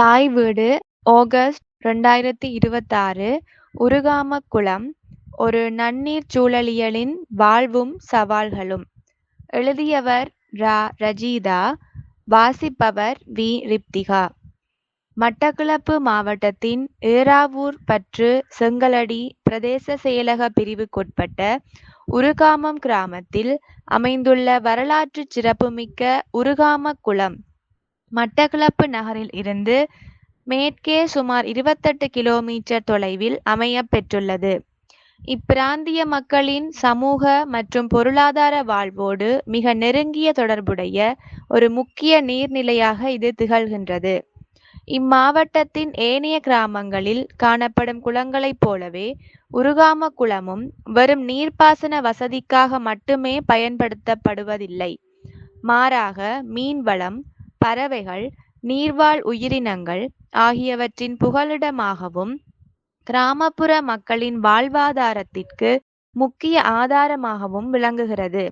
தாய் வீடு ஆகஸ்ட் 2026 உருகாமக்குளம் ஒரு நன்னீர்ச் சூழலியலின் வாழ்வும் சவால்களும். எழுதியவர் ரஜீதா. வாசிப்பவர் ரிப்திகா. மட்டக்களப்பு மாவட்டத்தின் ஏறாவூர் பற்று செங்கலடி பிரதேச செயலக பிரிவுக்குட்பட்ட உருகாமம் கிராமத்தில் அமைந்துள்ள வரலாற்றுச் சிறப்புமிக்க உருகாமக்குளம் மட்டக்களப்பு நகரில் இருந்து மேற்கே சுமார் 28 கிலோமீட்டர் தொலைவில் அமையப்பெற்றுள்ளது. இப்பிராந்திய மக்களின் சமூக மற்றும் பொருளாதார வாழ்வோடு மிக நெருங்கிய தொடர்புடைய ஒரு முக்கிய நீர்நிலையாக இது திகழ்கின்றது. இம்மாவட்டத்தின் ஏனைய கிராமங்களில் காணப்படும் குளங்களைப் போலவே உருகாமக்குளமும் வெறும் நீர்ப்பாசன வசதிக்காக மட்டுமே பயன்படுத்தப்படுவதில்லை. மாறாக மீன்வளம், பறவைகள், நீர்வாழ் உயிரினங்கள் ஆகியவற்றின் புகலிடமாகவும் கிராமப்புற மக்களின் வாழ்வாதாரத்திற்கு முக்கிய ஆதாரமாகவும் விளங்குகிறது.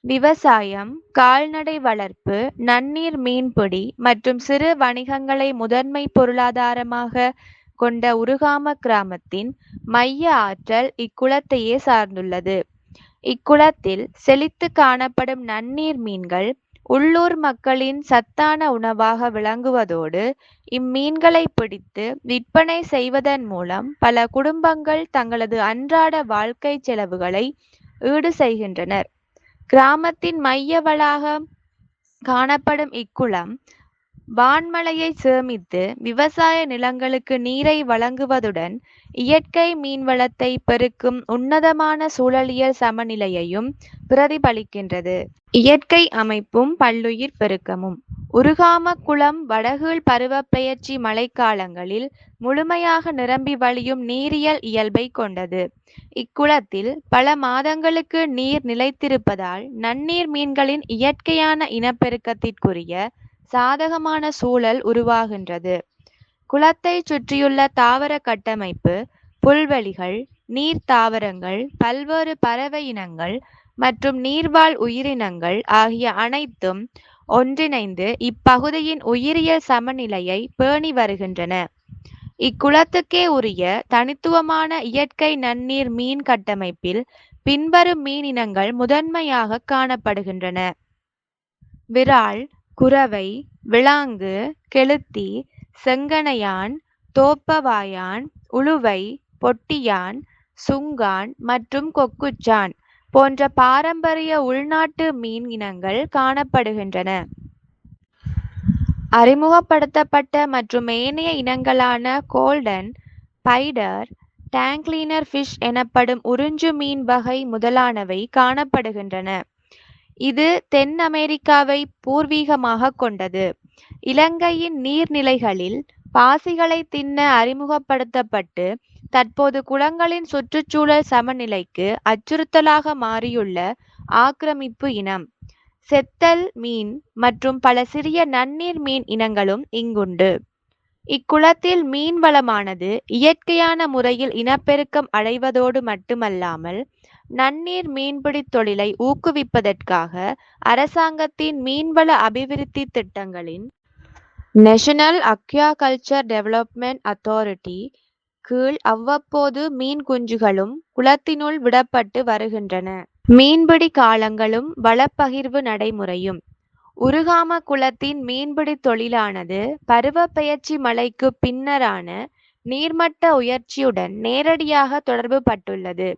விவசாயம், கால்நடை வளர்ப்பு, நன்னீர் மீன்பிடி மற்றும் சிறு வணிகங்களை முதன்மை பொருளாதாரமாக கொண்ட உருகாம கிராமத்தின் மைய ஆற்றல் இக்குளத்தையே சார்ந்துள்ளது. இக்குளத்தில் செழித்து காணப்படும் நன்னீர் மீன்கள் உள்ளூர் மக்களின் சத்தான உணவாக விளங்குவதோடு இம்மீன்களை பிடித்து விற்பனை செய்வதன் மூலம் பல குடும்பங்கள் தங்களது அன்றாட வாழ்க்கை செலவுகளை ஈடு செய்கின்றனர். கிராமத்தின் மைய வளாகம் காணப்படும் இக்குளம் வான்மழையை சேமித்து விவசாய நிலங்களுக்கு நீரை வழங்குவதுடன் இயற்கை மீன்வளத்தை பெருக்கும் உன்னதமான சூழலியல் சமநிலையையும் பிரதிபலிக்கின்றது. இயற்கை அமைப்பும் பல்லுயிர் பெருக்கமும். உருகாமக்குளம் வடகீழ் பருவப்பெயர்ச்சி மழைக்காலங்களில் முழுமையாக நிரம்பி வழியும் நீரியல் இயல்பை கொண்டது. இக்குளத்தில் பல மாதங்களுக்கு நீர் நிலைத்திருப்பதால் நன்னீர் மீன்களின் இயற்கையான இனப்பெருக்கத்திற்குரிய சாதகமான சூழல் உருவாகின்றது. குளத்தை சுற்றியுள்ள தாவர கட்டமைப்பு, புல்வெளிகள், நீர் தாவரங்கள், பல்வேறு பறவை இனங்கள் மற்றும் நீர்வாழ் உயிரினங்கள் ஆகிய அனைத்தும் ஒன்றிணைந்து இப்பகுதியின் உயிரியல் சமநிலையை பேணி வருகின்றன. இக்குளத்துக்கே உரிய தனித்துவமான இயற்கை நன்னீர் மீன் கட்டமைப்பில் பின்வரும் மீனினங்கள் முதன்மையாக காணப்படுகின்றன. விரால், குரவை, விளாங்கு, கெளுத்தி, செங்கனையான், தோப்பவாயான், உளுவை, பொட்டியான், சுங்கான் மற்றும் கொக்குச்சான் போன்ற பாரம்பரிய உள்நாட்டு மீன் இனங்கள் காணப்படுகின்றன. அறிமுகப்படுத்தப்பட்ட மற்றும் ஏனைய இனங்களான கோல்டன், பைடர், டேங்க்லீனர் ஃபிஷ் எனப்படும் உறிஞ்சு மீன் வகை முதலானவை காணப்படுகின்றன. இது தென் அமெரிக்காவை பூர்வீகமாக கொண்டது. இலங்கையின் நீர்நிலைகளில் பாசிகளை தின்ன அறிமுகப்படுத்தப்பட்டு தற்போது குளங்களின் சுற்றுச்சூழல் சமநிலைக்கு அச்சுறுத்தலாக மாறியுள்ள ஆக்கிரமிப்பு இனம். செத்தல் மீன் மற்றும் பல சிறிய நன்னீர் மீன் இனங்களும் இங்குண்டு. இக்குளத்தில் மீன் வளமானது இயற்கையான முறையில் இனப்பெருக்கம் அடைவதோடு மட்டுமல்லாமல் நன்னீர் மீன்பிடி தொழிலை ஊக்குவிப்பதற்காக அரசாங்கத்தின் மீன்வள அபிவிருத்தி திட்டங்களின் நேஷனல் அக்வாகல்ச்சர் டெவலப்மெண்ட் அத்தாரிட்டி கீழ் அவ்வப்போது மீன் குஞ்சுகளும் குளத்தினுள் விடப்பட்டு வருகின்றன. மீன்பிடி காலங்களும் வளப்பகிர்வு நடைமுறையும். உருகாம குளத்தின் மீன்பிடி தொழிலானது பருவப்பெயர்ச்சி மழைக்கு பின்னரான நீர்மட்ட உயர்ச்சியுடன் நேரடியாக தொடர்பு பட்டுள்ளது.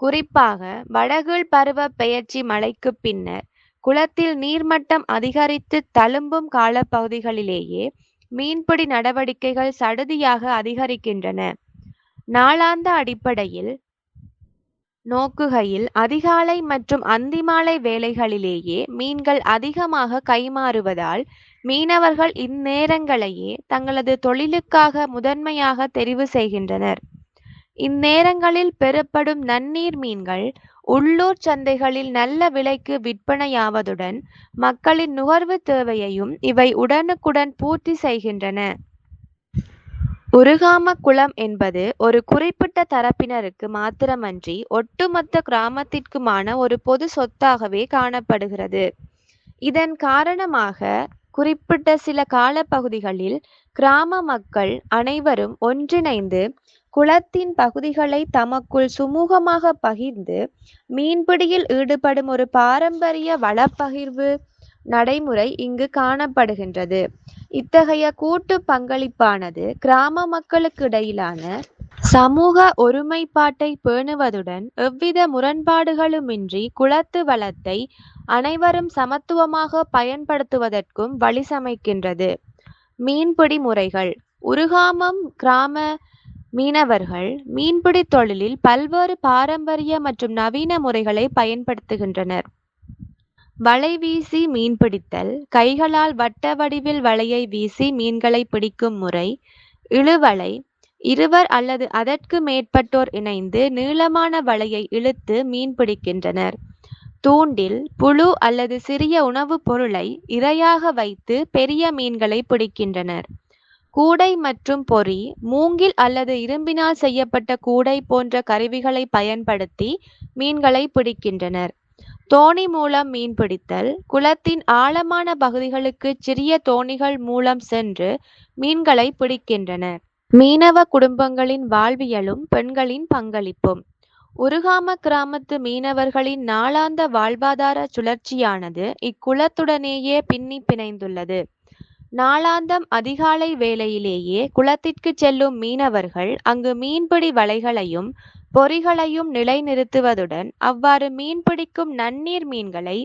குறிப்பாக வடகீழ் பருவ பெயர்ச்சி மழைக்கு பின்னர் குளத்தில் நீர்மட்டம் அதிகரித்து தழும்பும் காலப்பகுதிகளிலேயே மீன்பிடி நடவடிக்கைகள் சடுதியாக அதிகரிக்கின்றன. நாளாந்த அடிப்படையில் நோக்குகையில் அதிகாலை மற்றும் அந்திமாலை வேளைகளிலேயே மீன்கள் அதிகமாக கைமாறுவதால் மீனவர்கள் இந்நேரங்களையே தங்களது தொழிலுக்காக முதன்மையாக தெரிவு செய்கின்றனர். இந்நேரங்களில் பெறப்படும் நன்னீர் மீன்கள் உள்ளூர் சந்தைகளில் நல்ல விலைக்கு விற்பனையாவதுடன் மக்களின் நுகர்வு தேவையையும் இவை உடனுக்குடன் பூர்த்தி செய்கின்றன. உருகாம குளம் என்பது ஒரு குறிப்பிட்ட தரப்பினருக்கு மாத்திரமன்றி ஒட்டுமொத்த கிராமத்திற்குமான ஒரு பொது சொத்தாகவே காணப்படுகிறது. இதன் காரணமாக குறிப்பிட்ட சில காலப்பகுதிகளில் கிராம மக்கள் அனைவரும் ஒன்றிணைந்து குளத்தின் பகுதிகளை தமக்குள் சுமூகமாக பகிர்ந்து மீன்பிடியில் ஈடுபடும் ஒரு பாரம்பரிய வளப்பகிர்வு நடைமுறை இங்கு காணப்படுகின்றது. இத்தகைய கூட்டு பங்களிப்பானது கிராம மக்களுக்கு இடையிலான சமூக ஒருமைப்பாட்டை பேணுவதுடன் எவ்வித முரண்பாடுகளுமின்றி குளத்து வளத்தை அனைவரும் சமத்துவமாக பயன்படுத்துவதற்கும் வழி சமைக்கின்றது. மீன்பிடி முறைகள். உருகாமம் கிராம மீனவர்கள் மீன்பிடி தொழிலில் பல்வேறு பாரம்பரிய மற்றும் நவீன முறைகளை பயன்படுத்துகின்றனர். வலை வீசி மீன்பிடித்தல், கைகளால் வட்ட வடிவில் வலையை வீசி மீன்களை பிடிக்கும் முறை. இழுவலை, இருவர் அல்லது அதற்கு மேற்பட்டோர் இணைந்து நீளமான வலையை இழுத்து மீன் பிடிக்கின்றனர். தூண்டில், புழு அல்லது சிறிய உணவுப் பொருளை இரையாக வைத்து பெரிய மீன்களை பிடிக்கின்றனர். கூடை மற்றும் பொறி, மூங்கில் அல்லது இரும்பினால் செய்யப்பட்ட கூடை போன்ற கருவிகளை பயன்படுத்தி மீன்களை பிடிக்கின்றனர். தோணி மூலம் மீன்பிடித்தல், குளத்தின் ஆழமான பகுதிகளுக்கு சிறிய தோணிகள் மூலம் சென்று மீன்களை பிடிக்கின்றனர். மீனவ குடும்பங்களின் வாழ்வியலும் பெண்களின் பங்களிப்பும். உருகாம கிராமத்து மீனவர்களின் நாளாந்த வாழ்வாதார சுழற்சியானது இக்குளத்துடனேயே பின்னி பிணைந்துள்ளது. நாளாந்தம் அதிகாலை வேளையிலேயே குளத்திற்கு செல்லும் மீனவர்கள் அங்கு மீன்பிடி வலைகளையும் பொறிகளையும் நிலைநிறுத்துவதுடன் அவ்வாறு மீன்பிடிக்கும் நன்னீர் மீன்களை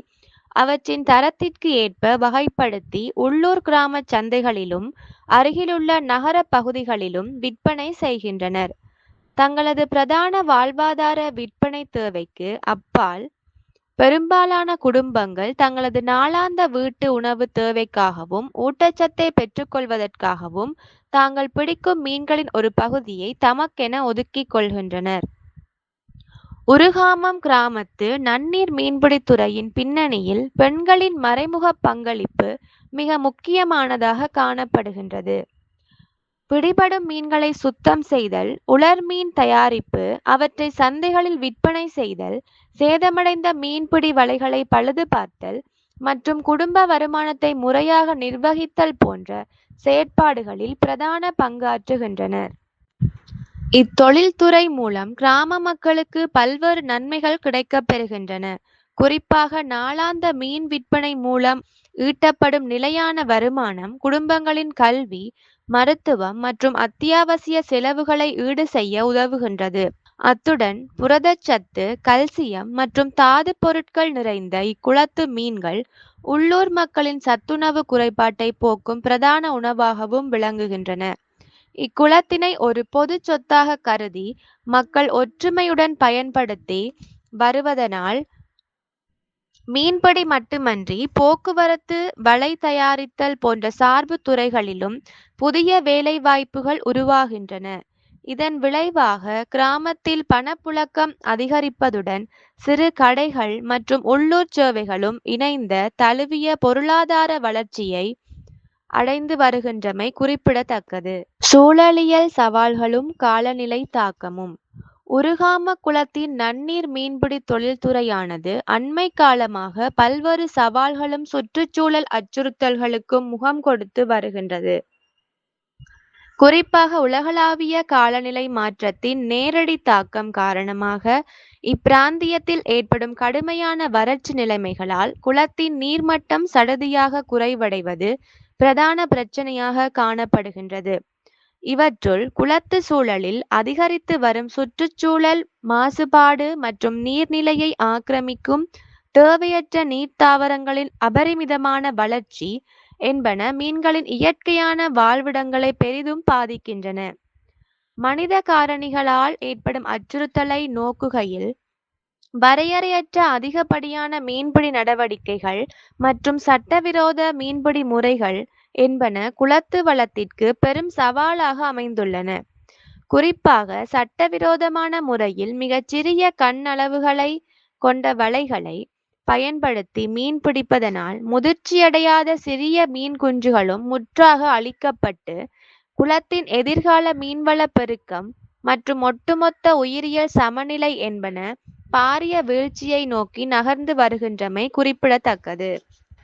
அவற்றின் தரத்திற்கு ஏற்ப வகைப்படுத்தி உள்ளூர் கிராம சந்தைகளிலும் அருகிலுள்ள நகர பகுதிகளிலும் விற்பனை செய்கின்றனர். தங்களது பிரதான வாழ்வாதார விற்பனை தேவைக்கு அப்பால் பெரும்பாலான குடும்பங்கள் தங்களது நாளாந்த வீட்டு உணவு தேவைக்காகவும் ஊட்டச்சத்தை பெற்றுக்கொள்வதற்காகவும் தாங்கள் பிடிக்கும் மீன்களின் ஒரு பகுதியை தமக்கென ஒதுக்கிக் கொள்கின்றனர். உருகாமம் கிராமத்து நன்னீர் மீன்பிடித்துறையின் பின்னணியில் பெண்களின் மறைமுக பங்களிப்பு மிக முக்கியமானதாக காணப்படுகின்றது. பிடிபடும் மீன்களை சுத்தம் செய்தல், உலர் மீன் தயாரிப்பு, அவற்றை சந்தைகளில் விற்பனை செய்தல், சேதமடைந்த மீன்பிடி வலைகளை பழுது பார்த்தல் மற்றும் குடும்ப வருமானத்தை முறையாக நிர்வகித்தல் போன்ற செயற்பாடுகளில் பிரதான பங்காற்றுகின்றனர். இத்தொழில்துறை மூலம் கிராம மக்களுக்கு பல்வேறு நன்மைகள் கிடைக்கப் பெறுகின்றன. குறிப்பாக நாளாந்த மீன் விற்பனை மூலம் ஈட்டப்படும் நிலையான வருமானம் குடும்பங்களின் கல்வி, மருத்துவம் மற்றும் அத்தியாவசிய செலவுகளை ஈடு செய்ய உதவுகின்றது. அத்துடன் புரதச்சத்து, கல்சியம் மற்றும் தாது பொருட்கள் நிறைந்த இக்குளத்து மீன்கள் உள்ளூர் மக்களின் சத்துணவு குறைபாட்டை போக்கும் பிரதான உணவாகவும் விளங்குகின்றன. இக்குளத்தினை ஒரு பொது சொத்தாக கருதி மக்கள் ஒற்றுமையுடன் பயன்படுத்தி வருவதனால் மீன்பிடி மட்டுமன்றி போக்குவரத்து, வலை தயாரித்தல் போன்ற சார்பு துறைகளிலும் புதிய வேலைவாய்ப்புகள் உருவாகின்றன. இதன் விளைவாக கிராமத்தில் பணப்புழக்கம் அதிகரிப்பதுடன் சிறு கடைகள் மற்றும் உள்ளூர் சேவைகளும் இணைந்த தழுவிய பொருளாதார வளர்ச்சியை அடைந்து வருகின்றமை குறிப்பிடத்தக்கது. சூழலியல் சவால்களும் காலநிலை தாக்கமும். உருகாம குளத்தின் நன்னீர் மீன்பிடி தொழில்துறையானது அண்மை காலமாக பல்வேறு சவால்களும் சுற்றுச்சூழல் அச்சுறுத்தல்களுக்கும் முகம் கொடுத்து வருகின்றது. குறிப்பாக உலகளாவிய காலநிலை மாற்றத்தின் நேரடி தாக்கம் காரணமாக இப்பிராந்தியத்தில் ஏற்படும் கடுமையான வறட்சி நிலைமைகளால் குளத்தின் நீர்மட்டம் சடதியாக குறைவடைவது பிரதான பிரச்சனையாக காணப்படுகின்றது. இவற்றுள் குளத்து சூழலில் அதிகரித்து வரும் சுற்றுச்சூழல் மாசுபாடு மற்றும் நீர்நிலையை ஆக்கிரமிக்கும் தேவையற்ற நீர்த்தாவரங்களின் அபரிமிதமான வளர்ச்சி என்பன மீன்களின் இயற்கையான வாழ்விடங்களை பெரிதும் பாதிக்கின்றன. மனித காரணிகளால் ஏற்படும் அச்சுறுத்தலை நோக்குகையில் வரையறையற்ற அதிகப்படியான மீன்பிடி நடவடிக்கைகள் மற்றும் சட்டவிரோத மீன்பிடி முறைகள் என்பன குளத்து வளத்திற்கு பெரும் சவாலாக அமைந்துள்ளன. குறிப்பாக சட்டவிரோதமான முறையில் மிகச்சிறிய கண்ணளவுகளை கொண்ட வலைகளை பயன்படுத்தி மீன் பிடிப்பதனால் முதிர்ச்சியடையாத சிறிய மீன் குஞ்சுகளும் முற்றாக அழிக்கப்பட்டு குளத்தின் எதிர்கால மீன்வள பெருக்கம் மற்றும் ஒட்டுமொத்த உயிரியல் சமநிலை என்பன பாரிய வீழ்ச்சியை நோக்கி நகர்ந்து வருகின்றமை குறிப்பிடத்தக்கது.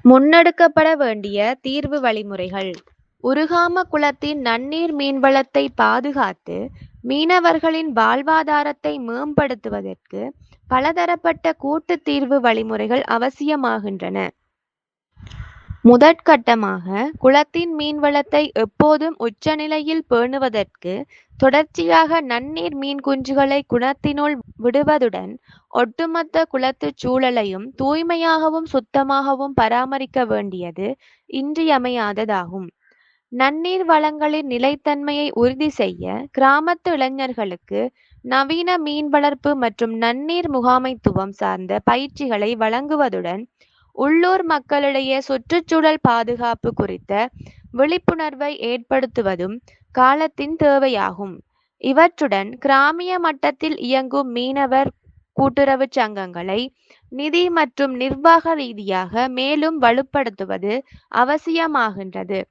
முன்னெடுக்கப்பட வேண்டிய தீர்வு வழிமுறைகள். உருகாம குளத்தின் நன்னீர் மீன்வளத்தை பாதுகாத்து மீனவர்களின் வாழ்வாதாரத்தை மேம்படுத்துவதற்கு பலதரப்பட்ட கூட்டுத் தீர்வு வழிமுறைகள் அவசியமாகின்றன. முதற்கட்டமாக குளத்தின் மீன்வளத்தை எப்போதும் உச்சநிலையில் பேணுவதற்கு தொடர்ச்சியாக நன்னீர் மீன் குஞ்சுகளை குளத்தினுள் விடுவதுடன் ஒட்டுமொத்த குளத்துச் சூழலையும் தூய்மையாகவும் சுத்தமாகவும் பராமரிக்க வேண்டியது இன்றியமையாததாகும். நன்னீர் வளங்களின் நிலைத்தன்மையை உறுதி செய்ய கிராமத்து இளைஞர்களுக்கு நவீன மீன் வளர்ப்பு மற்றும் நன்னீர் முகாமைத்துவம் சார்ந்த பயிற்சிகளை வழங்குவதுடன் உள்ளூர் மக்களிடையே சுற்றுச்சூழல் பாதுகாப்பு குறித்த விழிப்புணர்வை ஏற்படுத்துவதும் காலத்தின் தேவையாகும். இவற்றுடன் கிராமிய மட்டத்தில் இயங்கும் மீனவர் கூட்டுறவு சங்கங்களை நிதி மற்றும் நிர்வாக ரீதியாக மேலும் வலுப்படுத்துவது அவசியமாகின்றது.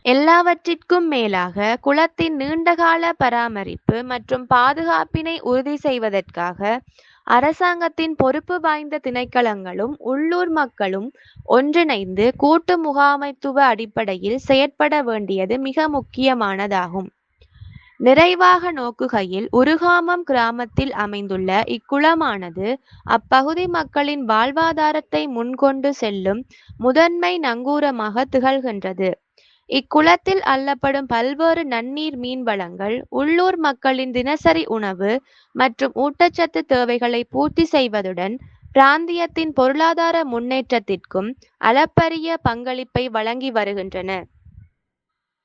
எல்லாவற்றிற்கும் மேலாக குளத்தின் நீண்டகால பராமரிப்பு மற்றும் பாதுகாப்பினை உறுதி செய்வதற்காக அரசாங்கத்தின் பொறுப்பு வாய்ந்த திணைக்களங்களும் உள்ளூர் மக்களும் ஒன்றிணைந்து கூட்டு முகாமைத்துவ அடிப்படையில் செயற்பட வேண்டியது மிக முக்கியமானதாகும். நிறைவாக நோக்குகையில் உருகாமம் கிராமத்தில் அமைந்துள்ள இக்குளமானது அப்பகுதி மக்களின் வாழ்வாதாரத்தை முன்கொண்டு செல்லும் முதன்மை நங்கூரமாக திகழ்கின்றது. இக்குளத்தில் அள்ளப்படும் பல்வேறு நன்னீர் மீன் வளங்கள் உள்ளூர் மக்களின் தினசரி உணவு மற்றும் ஊட்டச்சத்து தேவைகளை பூர்த்தி செய்வதுடன் பிராந்தியத்தின் பொருளாதார முன்னேற்றத்திற்கும் அளப்பரிய பங்களிப்பை வழங்கி வருகின்றன.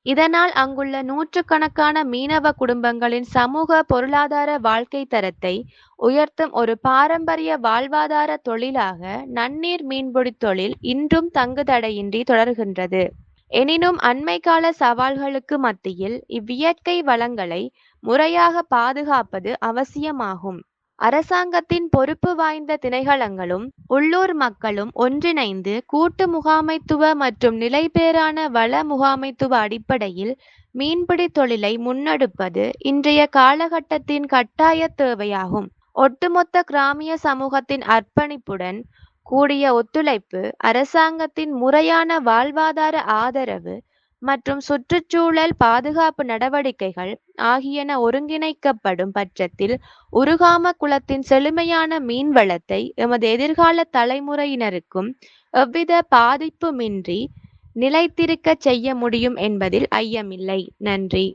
இதனால் அங்குள்ள நூற்றுக்கணக்கான மீனவ குடும்பங்களின் சமூக பொருளாதார வாழ்க்கை தரத்தை உயர்த்தும் ஒரு பாரம்பரிய வாழ்வாதார தொழிலாக நன்னீர் மீன்பிடி தொழில் இன்றும் தங்குதடையின்றி தொடர்கின்றது. எனினும் அண்மைக்கால சவால்களுக்கு மத்தியில் இவ்வியற்கை வளங்களை முறையாக பாதுகாப்பது அவசியமாகும். அரசாங்கத்தின் பொறுப்பு வாய்ந்த திணைக்களங்களும் உள்ளூர் மக்களும் ஒன்றிணைந்து கூட்டு முகாமைத்துவ மற்றும் நிலைபேறான வள முகாமைத்துவ அடிப்படையில் மீன்பிடி தொழிலை முன்னெடுப்பது இன்றைய காலகட்டத்தின் கட்டாய தேவையாகும். ஒட்டுமொத்த கிராமிய சமூகத்தின் அர்ப்பணிப்புடன் கூடிய ஒத்துழைப்பு, அரசாங்கத்தின் முறையான வாழ்வாதார ஆதரவு மற்றும் சுற்றுச்சூழல் பாதுகாப்பு நடவடிக்கைகள் ஆகியன ஒருங்கிணைக்கப்படும் பட்சத்தில் உருகாம குளத்தின் செழுமையான மீன் வளத்தை எமது எதிர்கால தலைமுறையினருக்கும் எவ்வித பாதிப்புமின்றி நிலைத்திருக்க செய்ய முடியும் என்பதில் ஐயமில்லை. நன்றி.